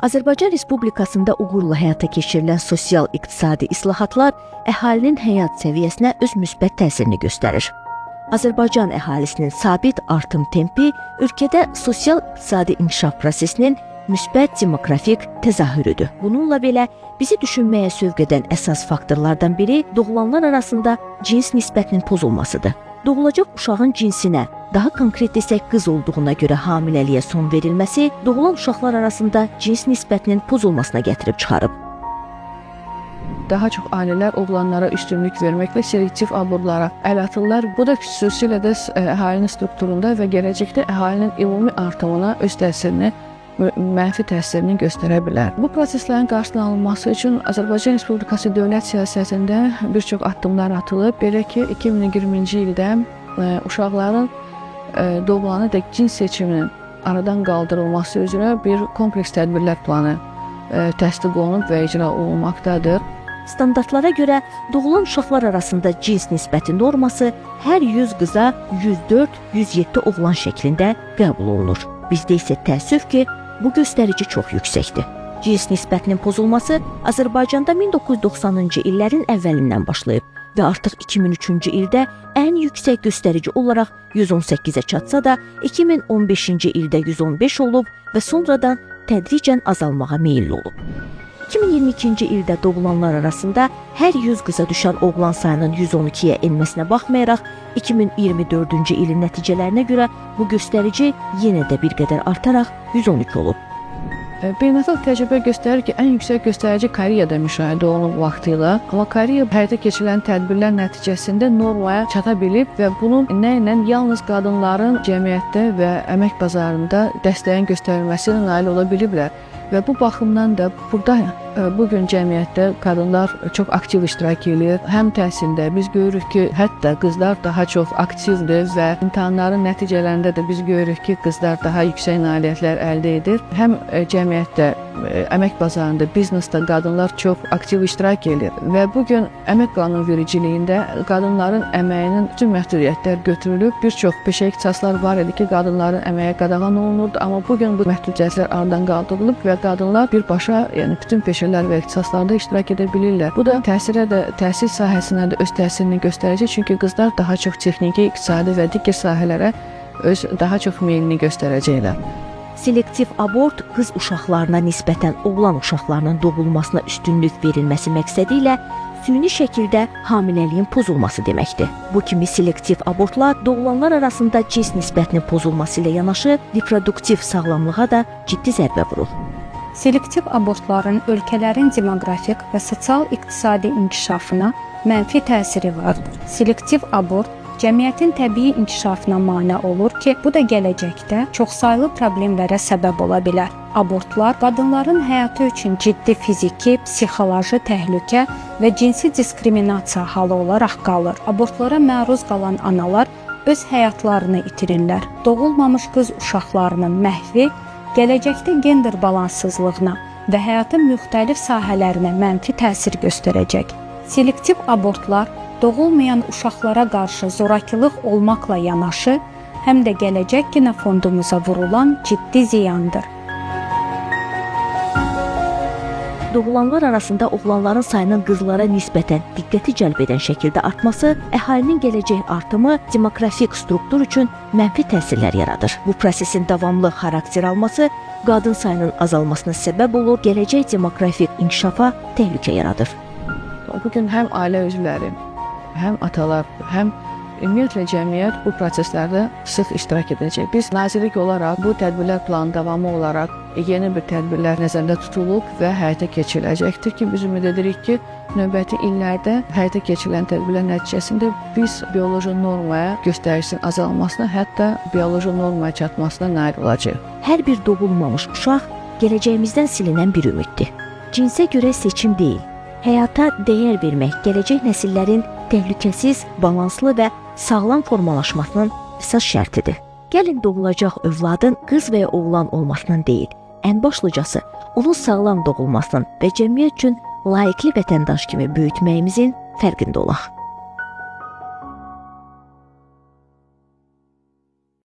Azərbaycan Respublikasında uğurla həyata keçirilən sosial-iqtisadi islahatlar əhalinin həyat səviyyəsinə öz müsbət təsirini göstərir. Azərbaycan əhalisinin sabit artım tempi ölkədə sosial-iqtisadi inkişaf prosesinin müsbət demografik təzahürüdür. Bununla belə bizi düşünməyə sövq edən əsas faktorlardan biri doğulanlar arasında cins nisbətinin pozulmasıdır. Doğulacaq uşağın cinsinə, daha konkret desək qız olduğuna görə hamiləliyə son verilməsi doğulan uşaqlar arasında cins nisbətinin pozulmasına gətirib çıxarıb. Daha çox ailələr oğlanlara üstünlük verməklə selektiv abortlara əl atırlar. Bu da xüsusilə də əhalinin strukturunda və gələcəkdə əhalinin ümumi artımına öz təsirini, mənfi təsirini göstərə bilər. Bu proseslərin qarşısının alınması üçün Azərbaycan Respublikası dövlət siyasətində bir çox addımlar atılıb. Belə ki, 2020-ci ildə uşaqların doğulanadək cins seçiminin aradan qaldırılması üzrə bir kompleks tədbirlər planı təsdiq olunub və icra olunmaqdadır. Standartlara görə doğulan uşaqlar arasında cins nisbəti norması hər 100 qıza 104-107 oğlan şəklində qəbul olunur. Bizdə isə təəssüf ki, bu göstərici çox yüksəkdir. Cins nisbətinin pozulması Azərbaycanda 1990-cı illərin əvvəlindən başlayıb və artıq 2003-cü ildə ən yüksək göstərici olaraq 118-ə çatsa da 2015-ci ildə 115 olub və sonradan tədricən azalmağa meyilli olub. 2022-ci ildə doğulanlar arasında hər 100 qıza düşən oğlan sayının 112-yə enməsinə baxmayaraq, 2024-cü ilin nəticələrinə görə bu göstərici yenə də bir qədər artaraq 113 olub. Beynəlxalq təcrübə göstərir ki, ən yüksək göstərici Koreyada müşahidə olunub vaxtilə, amma Koreya həyata keçirilən tədbirlər nəticəsində normaya çata bilib və bunun nə ilə yalnız qadınların cəmiyyətdə və əmək bazarında dəstəyin göstərilməsinə nail ola biliblər. Və bu baxımdan da burada bugün cəmiyyətdə qadınlar çox aktiv iştirak edir. Həm təhsildə biz görürük ki, hətta qızlar daha çox aktivdir və imtahanların nəticələrində də biz görürük ki, qızlar daha yüksək nailiyyətlər əldə edir. Həm cəmiyyətdə, əmək bazarında, biznesdə qadınlar çox aktiv iştirak edir və bugün əmək qanunvericiliyində qadınların əməyinin bütün məhdudiyyətlər götürülüb. Bir çox peşə ixtisaslar var idi ki, qadınların əməyə qadağan olunurdu, amma bugün bu məhdudiyyətlər aradan qaldırılıb və qadınlar birbaşa, yəni bütün peşələr və ixtisaslarda iştirak edə bilirlər. Bu da təhsil sahəsinə də öz təsirini göstərəcək, çünki qızlar daha çox texniki, iqtisadi və digər sahələrə daha çox meylini göstərəcəklər. Selektiv abort qız uşaqlarına nisbətən oğlan uşaqlarının doğulmasına üstünlük verilməsi məqsədi ilə süni şəkildə hamiləliyin pozulması deməkdir. Bu kimi selektiv abortlar doğulanlar arasında cins nisbətinin pozulması ilə yanaşı reproduktiv sağlamlığa da ciddi zərbə vurur. Selektiv abortların ölkələrin demoqrafik və sosial-iqtisadi inkişafına mənfi təsiri vardır. Selektiv abort cəmiyyətin təbii inkişafına mane olur ki, bu da gələcəkdə çoxsaylı problemlərə səbəb ola bilər. Abortlar qadınların həyatı üçün ciddi fiziki, psixoloji təhlükə və cinsi diskriminasiya halı olaraq qalır. Abortlara məruz qalan analar öz həyatlarını itirirlər. Doğulmamış qız uşaqlarının məhvi gələcəkdə gender balanssızlığına və həyatın müxtəlif sahələrinə mənfi təsir göstərəcək. Selektiv abortlar doğulmayan uşaqlara qarşı zorakılıq olmaqla yanaşı, həm də gələcək genofondumuza vurulan ciddi ziyandır. Doğulanlar arasında oğlanların sayının qızlara nisbətən diqqəti cəlb edən şəkildə artması, əhalinin gələcək artımı demografik struktur üçün mənfi təsirlər yaradır. Bu prosesin davamlı xarakter alması qadın sayının azalmasına səbəb olur, gələcək demografik inkişafa təhlükə yaradır. Bugün həm ailə üzvləri, həm atalar, həm ümumiyyətlə cəmiyyət bu proseslərdə sıx iştirak edəcək. Biz nazirlik olaraq bu tədbirlər planı davamı olaraq yeni bir tədbirlər nəzərdə tutulub və həyata keçiriləcəkdir ki, biz ümid edirik ki, növbəti illərdə həyata keçirilən tədbirlər nəticəsində biz bioloji normaya göstərisinin azalmasına, hətta bioloji normaya çatmasına nail olacaq. Hər bir doğulmamış uşaq gələcəyimizdən silinən bir ümiddir. Cinsə görə seçim deyil, həyata dəyər vermək gələcək nəsillərin təhlükəsiz, balanslı və sağlam formalaşmasının əsas şərtidir. Gəlin doğulacaq övladın qız və ya oğlan olmasından deyil, ən başlıcası onun sağlam doğulmasının və cəmiyyət üçün layiqli vətəndaş kimi böyütməyimizin fərqində olaq.